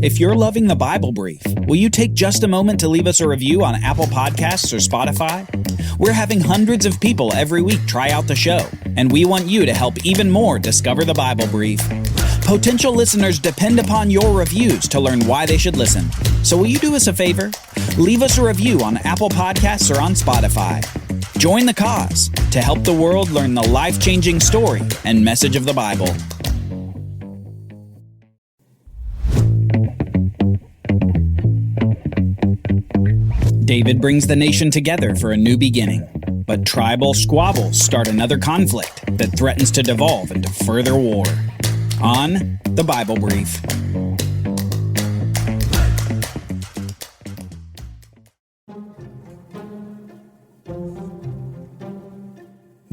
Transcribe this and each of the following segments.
If you're loving the Bible Brief, will you take just a moment to leave us a review on Apple Podcasts or Spotify? We're having hundreds of people every week try out the show, and we want you to help even more discover the Bible Brief. Potential listeners depend upon your reviews to learn why they should listen. So will you do us a favor? Leave us a review on Apple Podcasts or on Spotify. Join the cause to help the world learn the life-changing story and message of the Bible. David brings the nation together for a new beginning, but tribal squabbles start another conflict that threatens to devolve into further war. On the Bible Brief.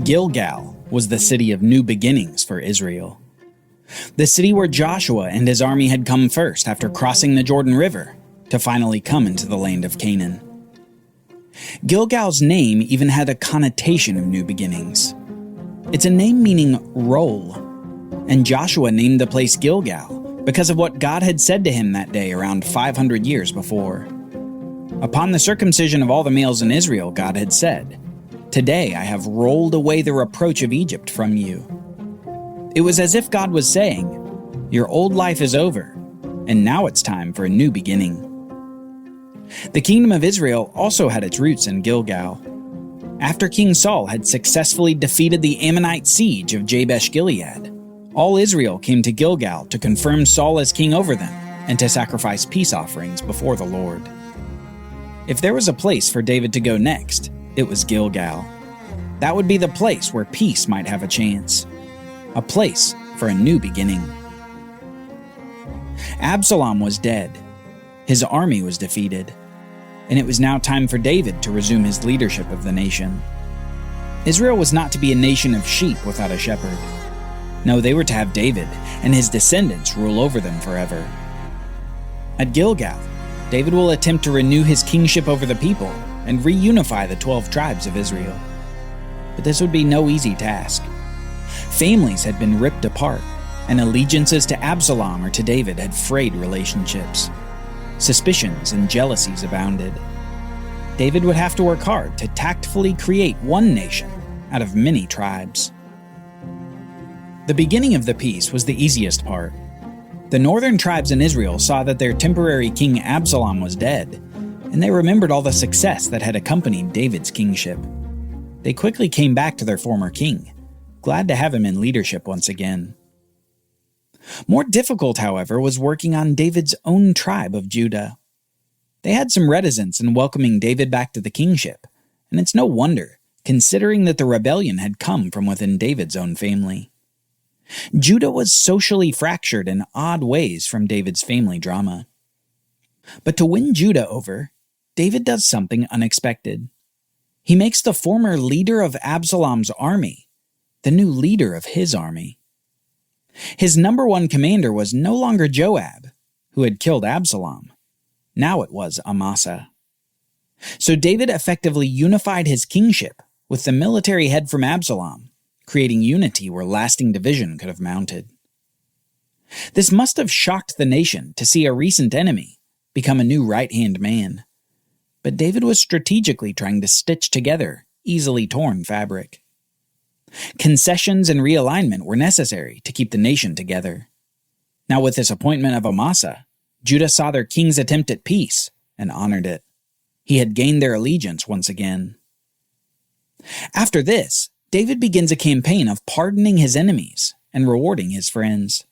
Gilgal was the city of new beginnings for Israel. The city where Joshua and his army had come first after crossing the Jordan River to finally come into the land of Canaan. Gilgal's name even had a connotation of new beginnings. It's a name meaning roll, and Joshua named the place Gilgal because of what God had said to him that day around 500 years before. Upon the circumcision of all the males in Israel, God had said, "Today I have rolled away the reproach of Egypt from you." It was as if God was saying, "Your old life is over, and now it's time for a new beginning." The kingdom of Israel also had its roots in Gilgal. After King Saul had successfully defeated the Ammonite siege of Jabesh Gilead, all Israel came to Gilgal to confirm Saul as king over them and to sacrifice peace offerings before the Lord. If there was a place for David to go next, it was Gilgal. That would be the place where peace might have a chance. A place for a new beginning. Absalom was dead. His army was defeated, and it was now time for David to resume his leadership of the nation. Israel was not to be a nation of sheep without a shepherd. No, they were to have David and his descendants rule over them forever. At Gilgal, David will attempt to renew his kingship over the people and reunify the 12 tribes of Israel. But this would be no easy task. Families had been ripped apart, and allegiances to Absalom or to David had frayed relationships. Suspicions and jealousies abounded. David would have to work hard to tactfully create one nation out of many tribes. The beginning of the peace was the easiest part. The northern tribes in Israel saw that their temporary king Absalom was dead, and they remembered all the success that had accompanied David's kingship. They quickly came back to their former king, glad to have him in leadership once again. More difficult, however, was working on David's own tribe of Judah. They had some reticence in welcoming David back to the kingship, and it's no wonder, considering that the rebellion had come from within David's own family. Judah was socially fractured in odd ways from David's family drama. But to win Judah over, David does something unexpected. He makes the former leader of Absalom's army the new leader of his army. His number one commander was no longer Joab, who had killed Absalom. Now it was Amasa. So David effectively unified his kingship with the military head from Absalom, creating unity where lasting division could have mounted. This must have shocked the nation to see a recent enemy become a new right-hand man. But David was strategically trying to stitch together easily torn fabric. Concessions and realignment were necessary to keep the nation together. Now with this appointment of Amasa, Judah saw their king's attempt at peace and honored it. He had gained their allegiance once again. After this, David begins a campaign of pardoning his enemies and rewarding his friends.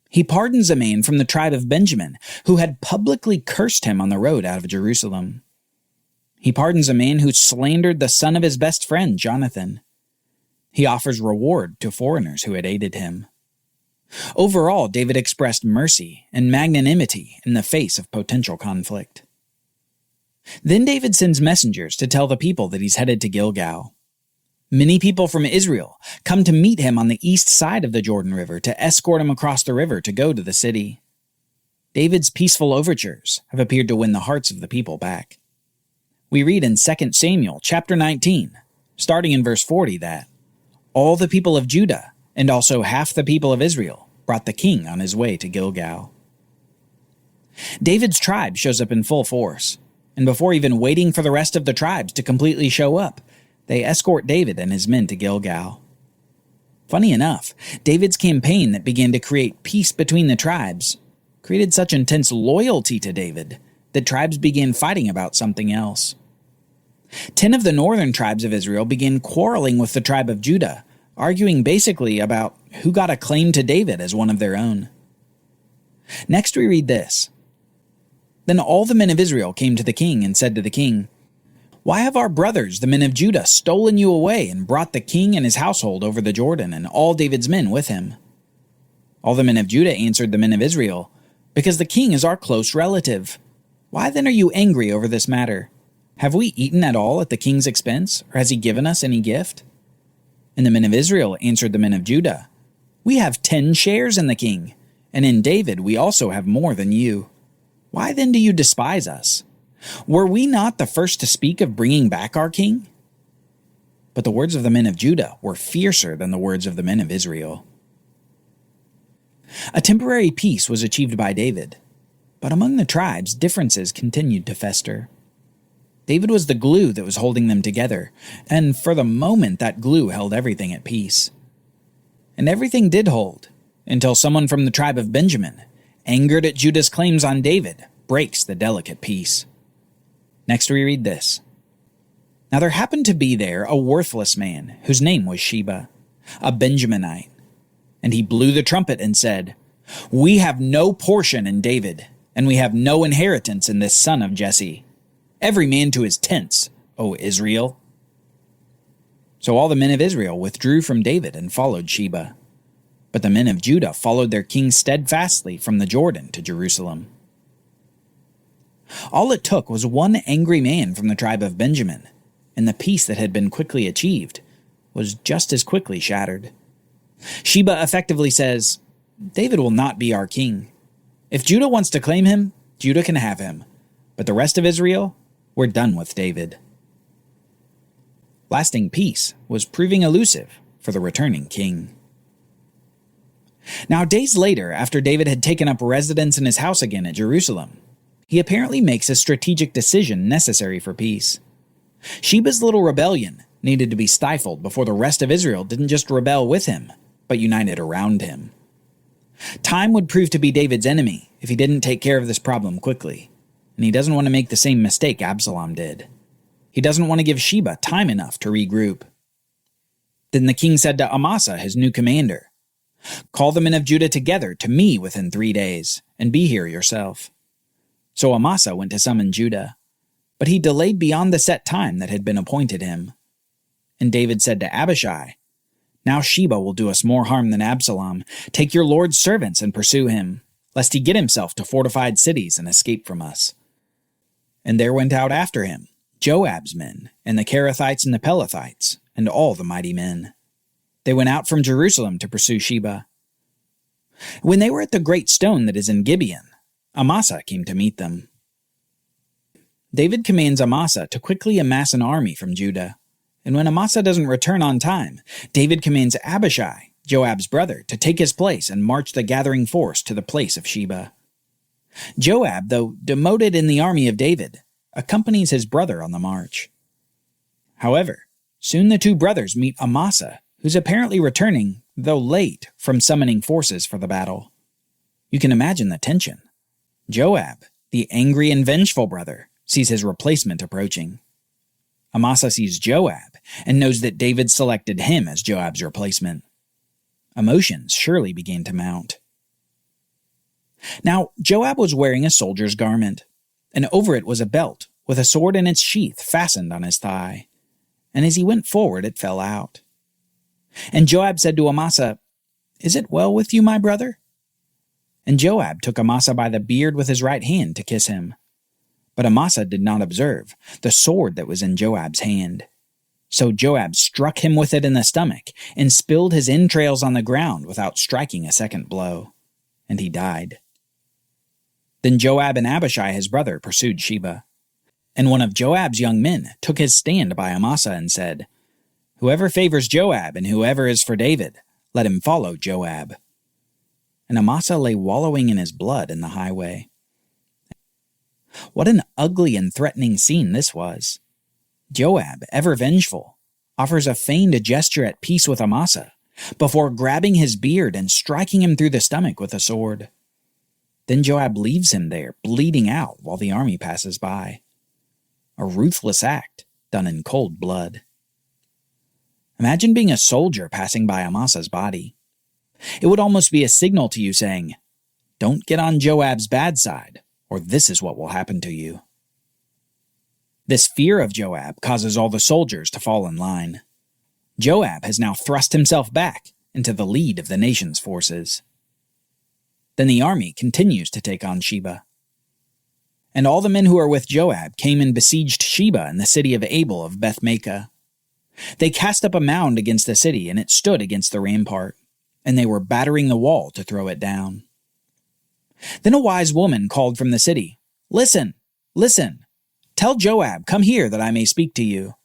He pardons a man from the tribe of Benjamin who had publicly cursed him on the road out of Jerusalem. He pardons a man who slandered the son of his best friend, Jonathan. He offers reward to foreigners who had aided him. Overall, David expressed mercy and magnanimity in the face of potential conflict. Then David sends messengers to tell the people that he's headed to Gilgal. Many people from Israel come to meet him on the east side of the Jordan River to escort him across the river to go to the city. David's peaceful overtures have appeared to win the hearts of the people back. We read in 2 Samuel chapter 19, starting in verse 40, that all the people of Judah and also half the people of Israel brought the king on his way to Gilgal. David's tribe shows up in full force, and before even waiting for the rest of the tribes to completely show up, they escort David and his men to Gilgal. Funny enough, David's campaign that began to create peace between the tribes created such intense loyalty to David that tribes began fighting about something else. 10 of the northern tribes of Israel began quarreling with the tribe of Judah, arguing basically about who got a claim to David as one of their own. Next we read this. Then all the men of Israel came to the king and said to the king, "Why have our brothers, the men of Judah, stolen you away and brought the king and his household over the Jordan and all David's men with him?" All the men of Judah answered the men of Israel, "Because the king is our close relative. Why then are you angry over this matter? Have we eaten at all at the king's expense, or has he given us any gift?" And the men of Israel answered the men of Judah, "We have 10 shares in the king, and in David we also have more than you. Why then do you despise us? Were we not the first to speak of bringing back our king?" But the words of the men of Judah were fiercer than the words of the men of Israel. A temporary peace was achieved by David, but among the tribes, differences continued to fester. David was the glue that was holding them together, and for the moment that glue held everything at peace. And everything did hold, until someone from the tribe of Benjamin, angered at Judah's claims on David, breaks the delicate peace. Next we read this. Now there happened to be there a worthless man, whose name was Sheba, a Benjaminite. And he blew the trumpet and said, "We have no portion in David, and we have no inheritance in this son of Jesse. Every man to his tents, O Israel." So all the men of Israel withdrew from David and followed Sheba. But the men of Judah followed their king steadfastly from the Jordan to Jerusalem. All it took was one angry man from the tribe of Benjamin, and the peace that had been quickly achieved was just as quickly shattered. Sheba effectively says, "David will not be our king. If Judah wants to claim him, Judah can have him. But the rest of Israel, we're done with David." Lasting peace was proving elusive for the returning king. Now, days later, after David had taken up residence in his house again at Jerusalem, he apparently makes a strategic decision necessary for peace. Sheba's little rebellion needed to be stifled before the rest of Israel didn't just rebel with him, but united around him. Time would prove to be David's enemy if he didn't take care of this problem quickly, and he doesn't want to make the same mistake Absalom did. He doesn't want to give Sheba time enough to regroup. Then the king said to Amasa, his new commander, "Call the men of Judah together to me within 3 days, and be here yourself." So Amasa went to summon Judah, but he delayed beyond the set time that had been appointed him. And David said to Abishai, "Now Sheba will do us more harm than Absalom. Take your lord's servants and pursue him, lest he get himself to fortified cities and escape from us." And there went out after him Joab's men, and the Kerethites and the Pelethites, and all the mighty men. They went out from Jerusalem to pursue Sheba. When they were at the great stone that is in Gibeon, Amasa came to meet them. David commands Amasa to quickly amass an army from Judah, and when Amasa doesn't return on time, David commands Abishai, Joab's brother, to take his place and march the gathering force to the place of Sheba. Joab, though demoted in the army of David, accompanies his brother on the march. However, soon the two brothers meet Amasa, who's apparently returning, though late, from summoning forces for the battle. You can imagine the tension. Joab, the angry and vengeful brother, sees his replacement approaching. Amasa sees Joab and knows that David selected him as Joab's replacement. Emotions surely began to mount. Now, Joab was wearing a soldier's garment, and over it was a belt with a sword in its sheath fastened on his thigh. And as he went forward, it fell out. And Joab said to Amasa, "Is it well with you, my brother?" And Joab took Amasa by the beard with his right hand to kiss him. But Amasa did not observe the sword that was in Joab's hand. So Joab struck him with it in the stomach and spilled his entrails on the ground without striking a second blow. And he died. Then Joab and Abishai his brother pursued Sheba. And one of Joab's young men took his stand by Amasa and said, "Whoever favors Joab and whoever is for David, let him follow Joab." And Amasa lay wallowing in his blood in the highway. What an ugly and threatening scene this was. Joab, ever vengeful, offers a feigned gesture at peace with Amasa before grabbing his beard and striking him through the stomach with a sword. Then Joab leaves him there, bleeding out while the army passes by. A ruthless act done in cold blood. Imagine being a soldier passing by Amasa's body. It would almost be a signal to you saying, "Don't get on Joab's bad side, or this is what will happen to you." This fear of Joab causes all the soldiers to fall in line. Joab has now thrust himself back into the lead of the nation's forces. Then the army continues to take on Sheba. And all the men who are with Joab came and besieged Sheba in the city of Abel of Beth-Maachah. They cast up a mound against the city, and it stood against the rampart, and they were battering the wall to throw it down. Then a wise woman called from the city, "Listen, listen, tell Joab, come here that I may speak to you."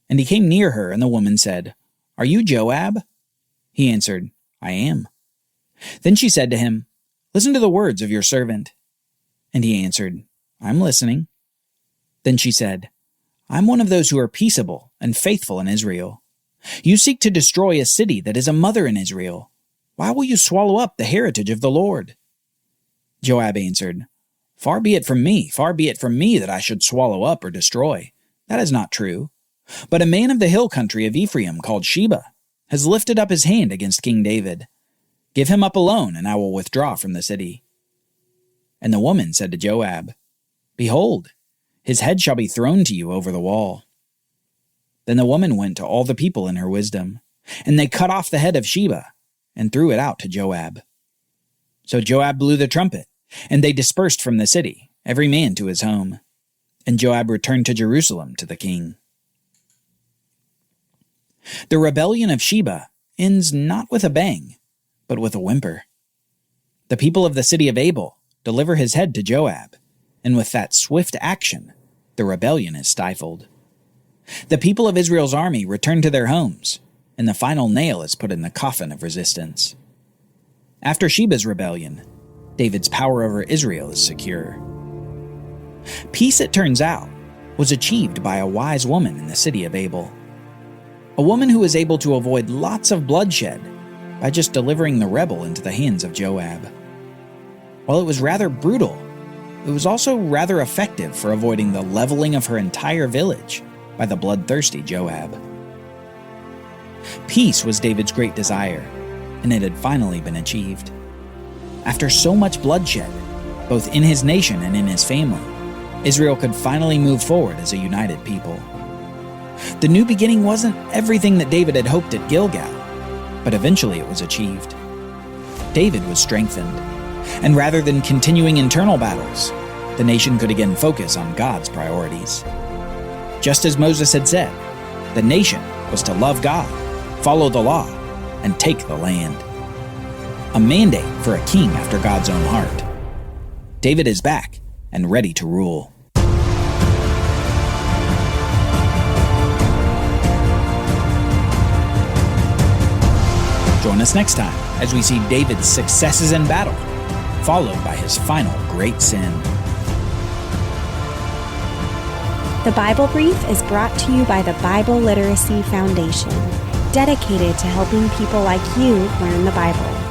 And he came near her, and the woman said, "Are you Joab?" He answered, "I am." Then she said to him, "Listen to the words of your servant." And he answered, "I'm listening." Then she said, "I'm one of those who are peaceable and faithful in Israel. You seek to destroy a city that is a mother in Israel. Why will you swallow up the heritage of the Lord?" Joab answered, far be it from me that I should swallow up or destroy. That is not true. But a man of the hill country of Ephraim called Sheba has lifted up his hand against King David. Give him up alone, and I will withdraw from the city." And the woman said to Joab, "Behold, his head shall be thrown to you over the wall." Then the woman went to all the people in her wisdom, and they cut off the head of Sheba and threw it out to Joab. So Joab blew the trumpet, and they dispersed from the city, every man to his home. And Joab returned to Jerusalem to the king. The rebellion of Sheba ends not with a bang, but with a whimper. The people of the city of Abel deliver his head to Joab, and with that swift action, the rebellion is stifled. The people of Israel's army return to their homes, and the final nail is put in the coffin of resistance. After Sheba's rebellion, David's power over Israel is secure. Peace, it turns out, was achieved by a wise woman in the city of Abel. A woman who was able to avoid lots of bloodshed by just delivering the rebel into the hands of Joab. While it was rather brutal, it was also rather effective for avoiding the leveling of her entire village by the bloodthirsty Joab. Peace was David's great desire, and it had finally been achieved. After so much bloodshed, both in his nation and in his family, Israel could finally move forward as a united people. The new beginning wasn't everything that David had hoped at Gilgal, but eventually it was achieved. David was strengthened, and rather than continuing internal battles, the nation could again focus on God's priorities. Just as Moses had said, the nation was to love God, follow the law, and take the land. A mandate for a king after God's own heart. David is back and ready to rule. Join us next time as we see David's successes in battle, followed by his final great sin. The Bible Brief is brought to you by the Bible Literacy Foundation, dedicated to helping people like you learn the Bible.